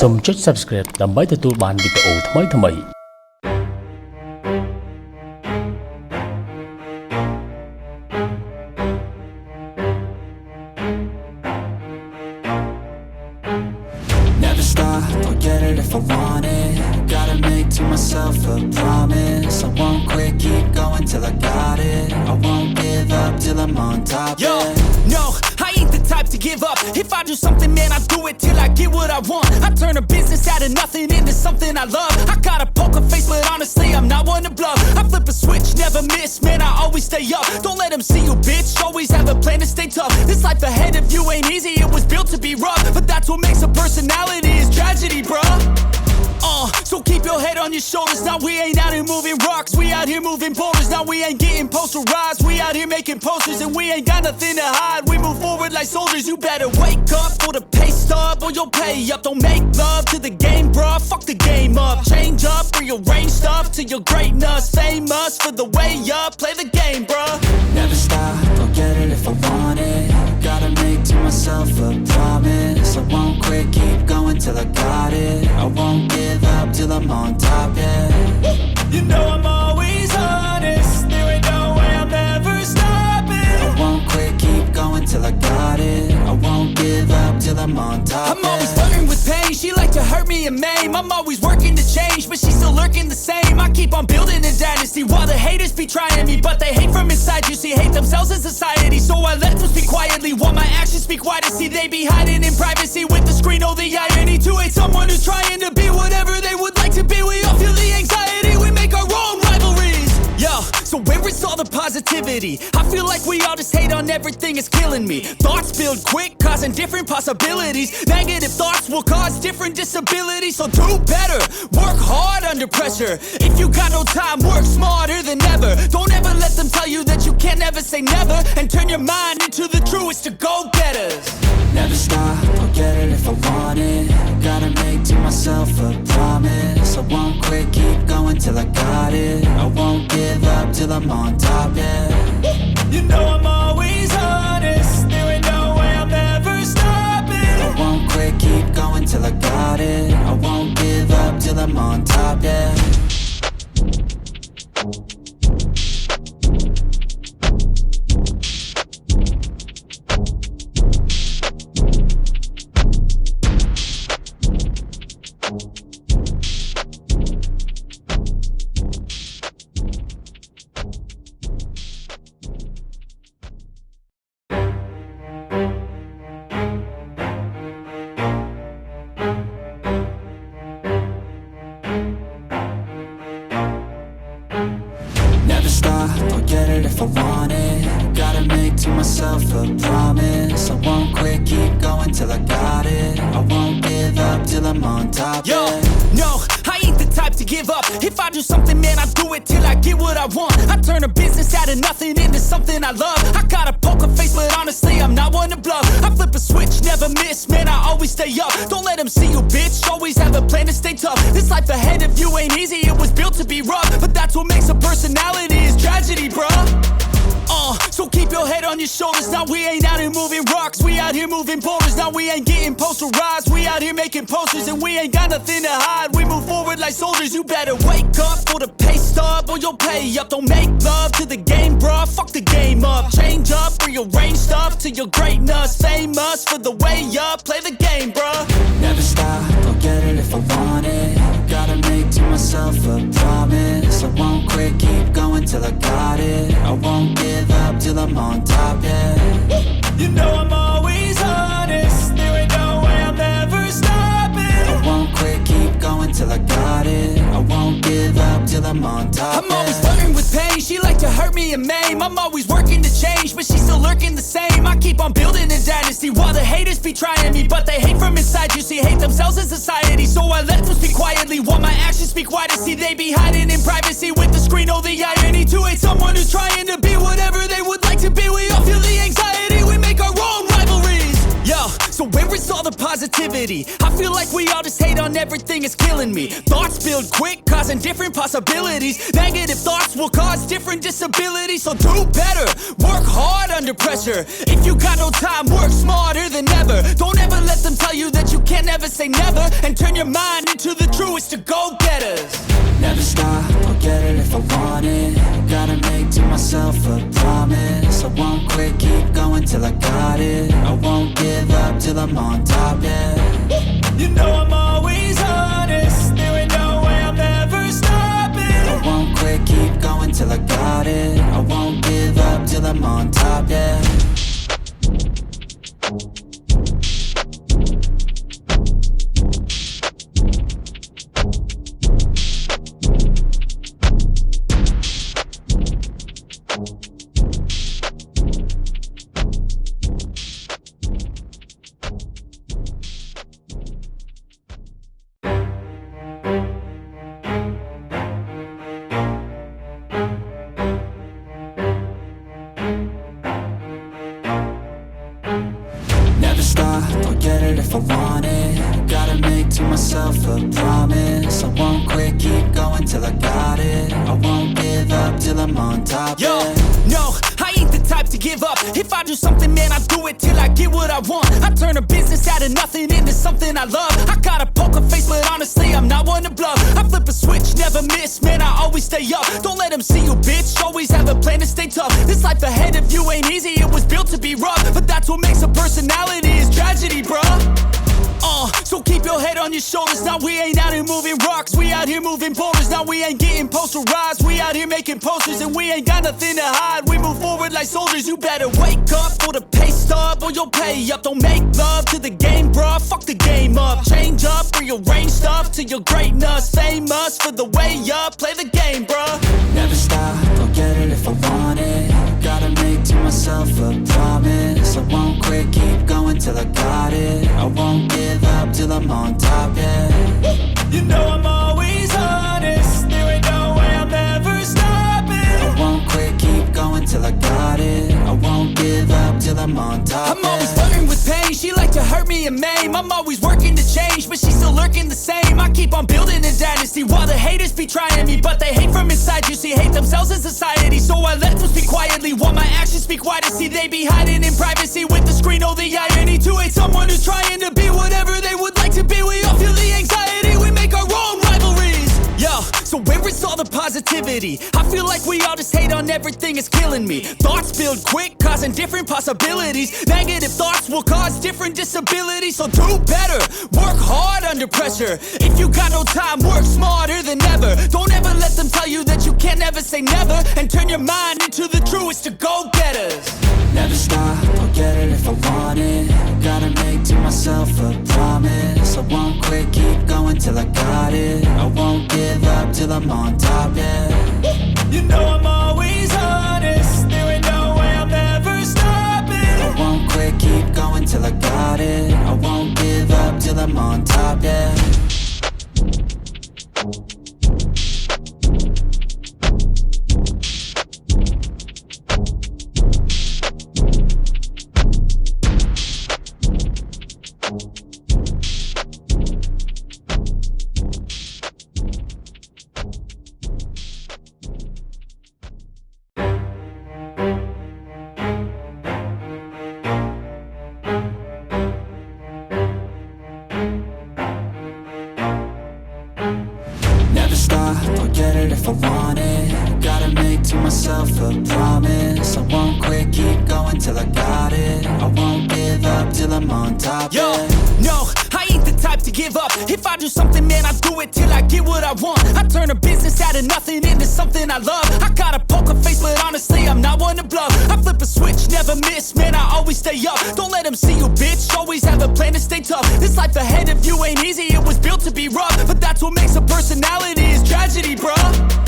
សូមចុច Subscribe ដើម្បីទទួលបានវីដេអូថ្មីៗNever stop, I'll get it if I want it. Gotta make to myself a promise. I won't quit, keep going till I got it. I won't give up till I'm on top. Yo, no, I ain't the type to give up. If I do something, man, I do it till I get what I want. I turn a business out of nothing into something I love. I got a poker face, but honestly, I'm not one to bluff. I flip a switch, never miss, man, I always stay up. Don't let them see you, bitch, always have a plan to stay tough. This life ahead of you ain't easy, it was built to be rough. But that's what makes a personality, is tragedy, bruh. So keep your head on your shoulders. Now we ain't out here moving rocks, we out here moving boulders. Now we ain't getting posterized, we out here making posters. And we ain't got nothing to hide, we move forward like soldiers. You better wake up for the pay stub or you'll pay up. Don't make love to the game, bruh, fuck the game up. Change up, rearrange stuff to your greatness. Famous for the way up, play the game, bruh. Never stop, I'll get it if I want it. Gotta make to myself a promise. I won't quit, keep going till I got it. I won't give up till I'm on top, yeah. You know I'm always honest, there ain't no way I'm ever stopping. I won't quit, keep going till I got it. I won't give up till I'm on top. I'm always flirting with pain, she like to hurt me and maim. I'm always working to change, but she's still lurking the same. I keep on building a dynasty while the haters be trying me, but they hate from inside. You see, hate themselves in society, so I let them speak quietly while my actions speak wider. See, they be hiding in privacy with the screen. Oh, the irony to hate someone who's trying to be whatever they would like to be. We all feel the anxiety, we make our own rivalries. Yo, so where is all the positivity? I feel like we all just hate on everything, it's killing me. Thoughts build quick, causing different possibilities. Negative thoughts will cause different disabilities. So do better, work hard under pressure. If you got no time, work smarter than ever. Don't ever let them tell you that you can't never say never. And turn your mind into the truest to go-getters. Never stop, I'll get it if I want it. Gotta make to myself a promise. I won't quit, keep going till I got it. I won't give up till I'm on top, yeah. You know I'm always honest, there ain't no way I'm ever stopping. I won't quit, keep going till I got it. I won't give up till I'm on top, yeah. Never stop, I'll get it if I want it. Gotta make to myself a promise. I won't quit, keep going till I got it. I won't give up till I'm on top, Yo, yeah. no, I ain't the type to give up. If I do something, man, I do it till I get what I want. I turn a business out of nothing into something I love. I got a poker face, but honestly, I'm not one to bluff. I flip a switch, never miss, man, I always stay up. Don't let them see you, bitch, always have a plan to stay tough. This life ahead of you ain't easy, it was built to be rough. But that's what makes a personality, is tragedy, bruh. So keep your head on your shoulders. Now we ain't out here moving rocks, we out here moving boulders. Now we ain't getting posterized, we out here making posters. And we ain't got nothing to hide, we move forward like soldiers. You better wake up for the pay stub or you'll pay up. Don't make love to the game, bruh, fuck the game up. Change up, rearrange stuff to your greatness. Famous for the way up, play the game, bruh. Never stop, I'll get it if I want it. Gotta make to myself a promise. I won't quit, keep going till I got it. I won't give up till I'm on top, yeah. You know I'm always honest, there ain't no way I'm ever stopping. I won't quit, keep going till I got it. I won't give up till I'm on top, I'm always flirting with pain, she like to hurt me and maim. I'm always working to change, but she's still lurking the same. I keep on building a dynasty while the haters be trying me, but they hate from inside. You see, hate themselves in society, so I let them speak quietly while my actions speak wider. See, they be hiding in privacy with the screen. Oh, the irony to hate someone who's trying to be whatever they would like to be. We all feel the anxiety, we make our own rivalries. Yo, so where is all the positivity? I feel like we all just hate on everything, it's killing me. Thoughts build quick, causing different possibilities. Negative thoughts will cause different disabilities. So do better, work hard under pressure. If you got no time, work smarter than ever. Don't ever let them tell you that you can't never say never, and turn your mind into the truest of go-getters. Never stop, I'll get it if I want it. Gotta make to myself a promise. I won't quit, keep going till I got it. I won't give up till I'm on top, yeah. You know I'm always honest. There ain't no way I'm ever stopping. I won't quit, keep going till I got it. I won't give up till I'm on top, yeah. Never stop, I'll get it if I want it. Gotta make to myself a promise. I won't quit, keep going till I got it. I won't give up till I'm on top, Yo, yeah. no, I ain't the type to give up. If I do something, man, I do it till I get what I want. I turn a business out of nothing into something I love. I got a poker face, but honestly, I'm not one to bluff. I flip a switch, never miss, man, I always stay up. Don't let them see you, bitch, always have a plan to stay tough. This life ahead of you ain't easy, it was built to be rough. But that's what makes a personality, is tragedy, bruh. So keep your head on your shoulders. Now we ain't out here moving rocks, we out here moving boulders. Now we ain't getting posterized, we out here making posters. And we ain't got nothing to hide, we move forward like soldiers. You better wake up for the pay stub, or you'll pay up. Don't make love to the game, bruh, fuck the game up. Change up, rearrange stuff to your greatness. Famous for the way up, play the game, bruh. Never stop, I'll get it if I want it. Gotta make to myself a promise. I won't quit, keep going till I got it. I won't give up till I'm on top, yeah. You know I'm always honest. There ain't no way I'm ever stopping. I won't quit, keep going till I got it. I won't give up till I'm on top, I'm always flirting with pain. She like to hurt me and maim. I'm always working to change, but she's still lurking the same. I keep on building a dynasty while the haters be trying me, but they hate from inside. You see, hate themselves in society, so I let them speak quietly while my actions speak wider. See, they be hiding in privacy with the screen. Oh, the irony to hate someone who's trying to be whatever they would like to be. We all feel the anxiety, we make our own rivalries. Yo, so where is all the positivity? I feel like we all just hate on everything, it's killing me. Thoughts build quick, causing different possibilities. Negative thoughts will cause different disabilities. So do better, work hard under pressure. If you got no time, work smarter than ever. Don't ever let them tell you that you can't never say never, and turn your mind into the truest of go-getters. Never stop, I'll get it if I want it. Gotta make to myself a promise. I won't quit, keep going till I got it. I won't give up till I'm on top, yeah. You know I'm always honest. There ain't no way I'm ever stopping. I won't quit, keep going till I got it. I won't give up till I'm on top, yeah. Never stop, I'll get it if I want it. Gotta make to myself a promise. I won't quit, keep going till I got it. I won't give up till I'm on top, Yo, yeah. no, I ain't the type to give up. If I do something, man, I do it till I get what I want. I turn a business out of nothing into something I love. I got a poker face, but honestly, I'm not one to bluff. I flip a switch, never miss, man, I always stay up. Don't let them see you, bitch, always have a plan to stay tough. This life ahead of you ain't easy, it was built to be rough. But that's what makes a personality, is tragedy, bruh.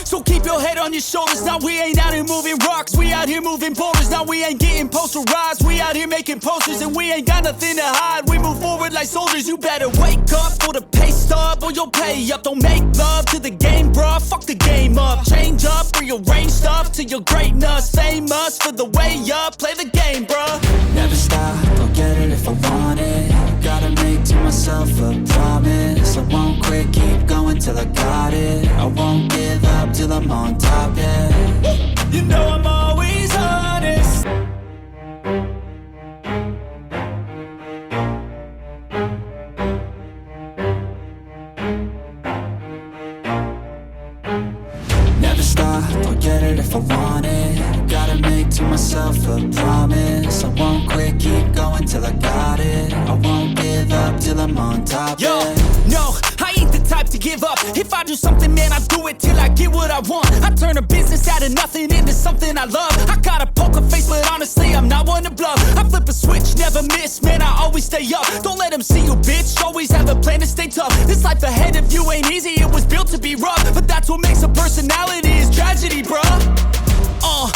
So keep your head on your shoulders. Now we ain't out here moving rocks, we out here moving boulders. Now we ain't getting posterized, we out here making posters. And we ain't got nothing to hide, we move forward like soldiers. You better wake up for the pay stub, or you'll pay up. Don't make love to the game, bruh, fuck the game up. Change up, rearrange stuff to your greatness. Famous for the way up, play the game, bruh. Never stop, I'll get it if I want it. Gotta make to myself a promise. I won't quit, keep going till I got it. I won't give up till I'm on top, yeah. You know I'm always honest. myself a promise. I won't quit, keep going till I got it. I won't give up till I'm on top. Yo, yeah. no, I ain't the type to give up. If I do something, man, I do it till I get what I want. I turn a business out of nothing into something I love. I got a poker face, but honestly, I'm not one to bluff. I flip a switch, never miss, man, I always stay up. Don't let them see you, bitch, always have a plan to stay tough. This life ahead of you ain't easy, it was built to be rough. But that's what makes a personality, is tragedy, bruh.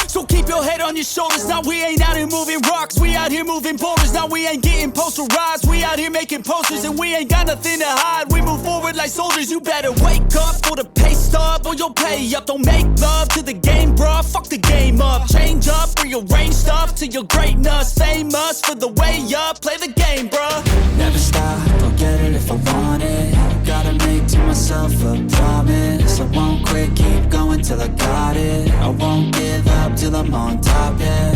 So keep your head on your shoulders. Now we ain't out here moving rocks, we out here moving boulders. Now we ain't getting posterized, we out here making posters. And we ain't got nothing to hide, we move forward like soldiers. You better wake up for the pay stub, or you'll pay up. Don't make love to the game, bruh, fuck the game up. Change up, rearrange stuff to your greatness. Famous for the way up, play the game, bruh. Never stop, I'll get it if I want it. Gotta make to myself a promise. I won't quit, keep going till I got it. I won't give up till I'm on top, yeah.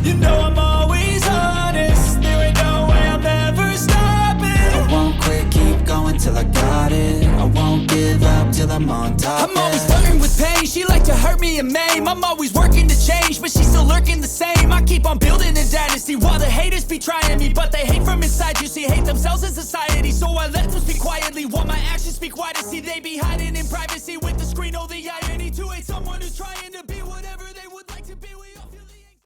You know I'm always honest, there ain't no way I'm ever stopping. I won't quit, keep going till I got it. I won't give up till I'm on top, I'm always flirting with pain, she like to hurt me and maim. I'm always working to change, but she's still lurking the same. I keep on building a dynasty while the haters be trying me. But they hate from inside, you see, hate themselves in society. So I let them speak quietly while my actions speak wider. See, they be hiding in privacy with the screen, oh the irony. To hate someone who's trying to